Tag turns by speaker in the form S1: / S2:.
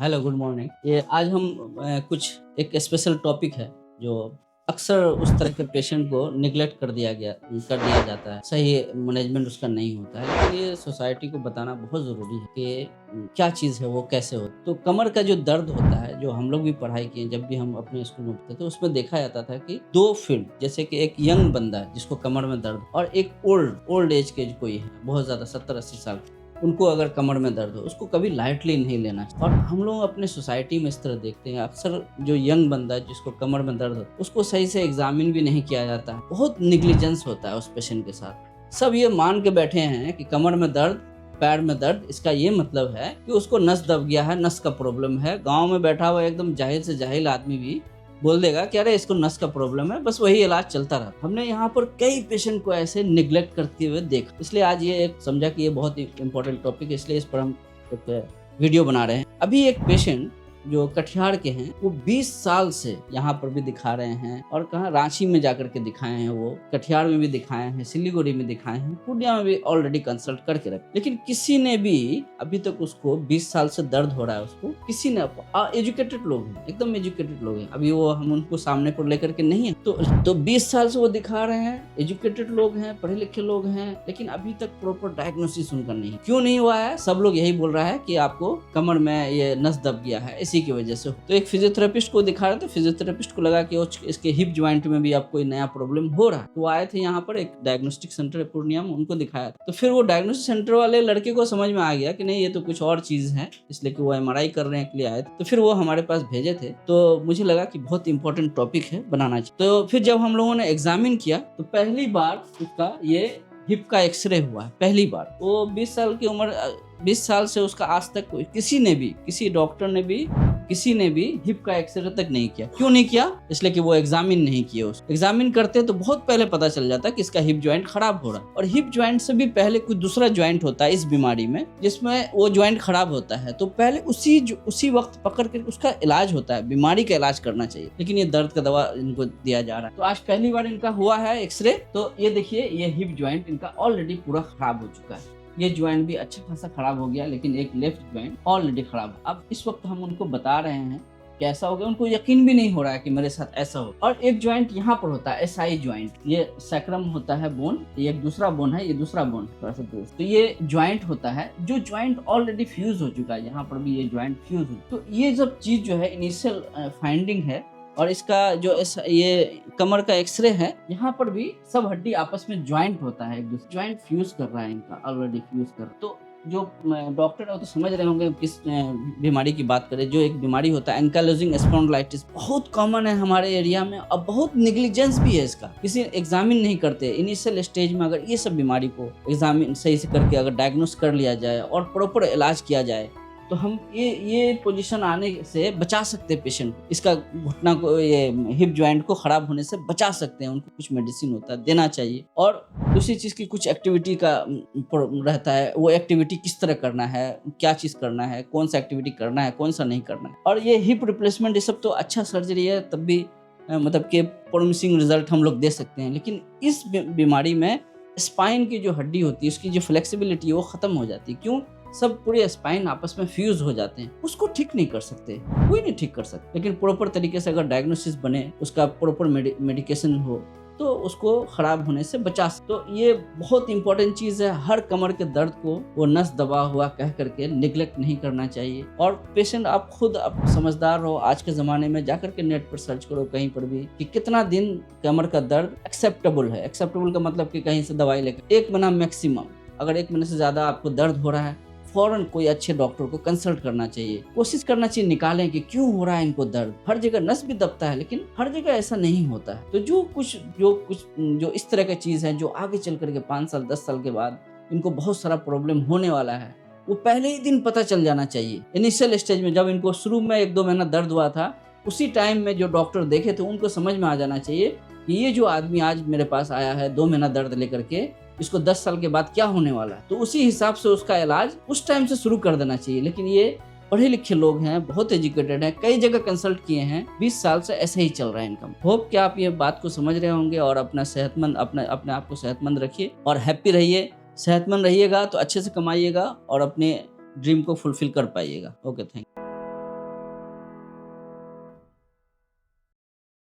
S1: Hello, good morning. ये आज हम कुछ एक स्पेशल टॉपिक है जो अक्सर उस तरह के पेशेंट को निगलेक्ट कर दिया जाता है। सही मैनेजमेंट उसका नहीं होता है, लेकिन ये सोसाइटी को बताना बहुत ज़रूरी है कि क्या चीज़ है, वो कैसे हो। तो कमर का जो दर्द होता है, जो हम लोग भी पढ़ाई किए, जब भी हम अपने स्कूल में पढ़ते थे, तो उसमें देखा जाता था कि दो फील्ड, जैसे कि एक यंग बंदा है जिसको कमर में दर्द, और एक ओल्ड एज के कोई है, बहुत ज़्यादा 70-80 साल, उनको अगर कमर में दर्द हो, उसको कभी लाइटली नहीं लेना चाहिए। और हम लोग अपने सोसाइटी में इस तरह देखते हैं, अक्सर जो यंग बंदा है जिसको कमर में दर्द हो, उसको सही से एग्जामिन भी नहीं किया जाता है। बहुत निग्लिजेंस होता है उस पेशेंट के साथ। सब ये मान के बैठे हैं कि कमर में दर्द, पैर में दर्द, इसका ये मतलब है कि उसको नस दब गया है, नस का प्रॉब्लम है। गाँव में बैठा हुआ एकदम जाहिल से जाहिल आदमी भी बोल देगा कि अरे इसको नस का प्रॉब्लम है, बस वही इलाज चलता रहा। हमने यहाँ पर कई पेशेंट को ऐसे निग्लेक्ट करते हुए देखा, इसलिए आज ये एक समझा कि ये बहुत ही इंपॉर्टेंट टॉपिक है, इसलिए इस पर हम एक वीडियो बना रहे हैं। अभी एक पेशेंट जो कटिहार के हैं, वो 20 साल से यहाँ पर भी दिखा रहे हैं, और कहाँ रांची में जाकर के दिखाए हैं, वो कटिहार में भी दिखाए हैं, सिलीगुड़ी में दिखाए हैं, पूर्णिया में भी ऑलरेडी कंसल्ट करके रखे, लेकिन किसी ने भी अभी तक उसको 20 साल से दर्द हो रहा है, उसको किसी ने, एजुकेटेड लोग हैं, एकदम एजुकेटेड लोग हैं, अभी वो हम उनको सामने पर लेकर के नहीं है, तो 20 साल से वो दिखा रहे हैं, एजुकेटेड लोग हैं, पढ़े लिखे लोग हैं, लेकिन अभी तक प्रॉपर डायग्नोसिस उनका नहीं। क्यों नहीं हुआ है? सब लोग यही बोल रहा है कि आपको कमर में ये नस दब गया है, इसी की वजह से। तो एक फिजियोथेरेपिस्ट को दिखा रहे थे, फिजियोथेरेपिस्ट को लगा कि इसके हिप ज्वाइंट में भी अब कोई नया प्रॉब्लम हो रहा है, तो आए थे यहाँ पर, एक डायग्नोस्टिक सेंटर है पूर्णिया में, उनको दिखाया। तो फिर वो डायग्नोस्टिक सेंटर वाले लड़के को समझ में आ गया कि नहीं, ये तो कुछ और चीज है, इसलिए कि वो MRI करने के लिए आए थे। तो फिर वो हमारे पास भेजे थे, तो मुझे लगा कि बहुत इंपॉर्टेंट टॉपिक है, बनाना चाहिए। तो फिर जब हम लोगों ने एग्जामिन किया, तो पहली बार उसका ये हिप का एक्सरे हुआ है, पहली बार। वो 20 साल की उम्र, 20 साल से उसका आज तक किसी डॉक्टर ने भी, किसी ने भी हिप का एक्सरे तक नहीं किया। क्यों नहीं किया? इसलिए कि वो एग्जामिन नहीं किया। उसको एग्जामिन करते तो बहुत पहले पता चल जाता कि इसका हिप ज्वाइंट खराब हो रहा है, और हिप ज्वाइंट से भी पहले कोई दूसरा ज्वाइंट होता है इस बीमारी में, जिसमें वो ज्वाइंट खराब होता है, तो पहले उसी वक्त पकड़ कर उसका इलाज होता है, बीमारी का इलाज करना चाहिए, लेकिन ये दर्द का दवा इनको दिया जा रहा है। तो आज पहली बार इनका हुआ है एक्सरे, तो ये देखिए, ये हिप ज्वाइंट इनका ऑलरेडी पूरा खराब हो चुका है। ये ज्वाइंट भी अच्छा खासा खराब हो गया, लेकिन एक लेफ्ट ज्वाइंट ऑलरेडी खराब है। अब इस वक्त हम उनको बता रहे हैं कैसा हो गया, उनको यकीन भी नहीं हो रहा है कि मेरे साथ ऐसा हो। और एक ज्वाइंट यहाँ पर होता है, SI ज्वाइंट, ये सैक्रम होता है बोन, ये एक दूसरा बोन है, ये दूसरा बोन थोड़ा सा दूर। तो ये ज्वाइंट होता है, जो ज्वाइंट ऑलरेडी फ्यूज हो चुका है, यहाँ पर भी ये ज्वाइंट फ्यूज हो। तो ये सब चीज जो है इनिशियल फाइंडिंग है, और इसका जो ये कमर का एक्सरे है, यहाँ पर भी सब हड्डी आपस में ज्वाइंट होता है, एक दूसरे ज्वाइंट फ्यूज कर रहा है, इनका ऑलरेडी फ्यूज कर। तो जो डॉक्टर है वो तो समझ रहे होंगे किस बीमारी की बात करें। जो एक बीमारी होता है एंकाइलोजिंग स्पॉन्डिलाइटिस, बहुत कॉमन है हमारे एरिया में, और बहुत निग्लिजेंस भी है इसका, किसी एग्जामिन नहीं करते। इनिशियल स्टेज में अगर ये सब बीमारी को एग्जामिन सही से करके अगर डायग्नोस कर लिया जाए और प्रॉपर इलाज किया जाए, तो हम ये पोजीशन आने से बचा सकते हैं पेशेंट को, इसका घुटना को, ये हिप ज्वाइंट को खराब होने से बचा सकते हैं। उनको कुछ मेडिसिन होता है, देना चाहिए। और दूसरी चीज़ की कुछ एक्टिविटी का रहता है, वो एक्टिविटी किस तरह करना है, क्या चीज़ करना है, कौन सा एक्टिविटी करना है, कौन सा नहीं करना है। और ये हिप रिप्लेसमेंट, ये सब तो अच्छा सर्जरी है, तब भी मतलब कि प्रोमिसिंग रिजल्ट हम लोग दे सकते हैं, लेकिन इस बीमारी में स्पाइन की जो हड्डी होती है, उसकी जो फ्लेक्सिबिलिटी है वो ख़त्म हो जाती है। क्यों? सब पूरे स्पाइन आपस में फ्यूज हो जाते हैं, उसको ठीक नहीं कर सकते, कोई नहीं ठीक कर सकते। लेकिन प्रॉपर तरीके से अगर डायग्नोसिस बने, उसका प्रॉपर मेडिकेशन हो, तो उसको खराब होने से बचा सकते। तो ये बहुत इंपॉर्टेंट चीज़ है। हर कमर के दर्द को वो नस दबा हुआ कह करके निगलेक्ट नहीं करना चाहिए। और पेशेंट आप खुद समझदार रहो, आज के ज़माने में जाकर के नेट पर सर्च करो कहीं पर भी कि कितना दिन कमर का दर्द एक्सेप्टेबल है। एक्सेप्टेबल का मतलब कि कहीं से दवाई लेकर 1 महीना मैक्सिमम, अगर 1 महीने से ज़्यादा आपको दर्द हो रहा है, फौरन कोई अच्छे डॉक्टर को कंसल्ट करना चाहिए। कोशिश करना चाहिए निकालें कि क्यों हो रहा है इनको दर्द। हर जगह नस भी दबता है, लेकिन हर जगह ऐसा नहीं होता है। तो जो इस तरह की चीज़ है, जो आगे चल करके 5 साल 10 साल के बाद इनको बहुत सारा प्रॉब्लम होने वाला है, वो पहले ही दिन पता चल जाना चाहिए। इनिशियल स्टेज में, जब इनको शुरू में 1-2 महीना दर्द हुआ था, उसी टाइम में जो डॉक्टर देखे थे उनको समझ में आ जाना चाहिए कि ये जो आदमी आज मेरे पास आया है 2 महीना दर्द लेकर के, इसको 10 साल के बाद क्या होने वाला है। तो उसी हिसाब से उसका इलाज उस टाइम से शुरू कर देना चाहिए। लेकिन ये पढ़े लिखे लोग हैं, बहुत एजुकेटेड हैं, कई जगह कंसल्ट किए हैं, 20 साल से ऐसे ही चल रहा है इनका। होप कि आप ये बात को समझ रहे होंगे, और अपने आप को सेहतमंद रखिए और हैप्पी रहिए। सेहतमंद रहिएगा तो अच्छे से कमाइएगा और अपने ड्रीम को फुलफिल कर पाइएगा। Okay, thank you.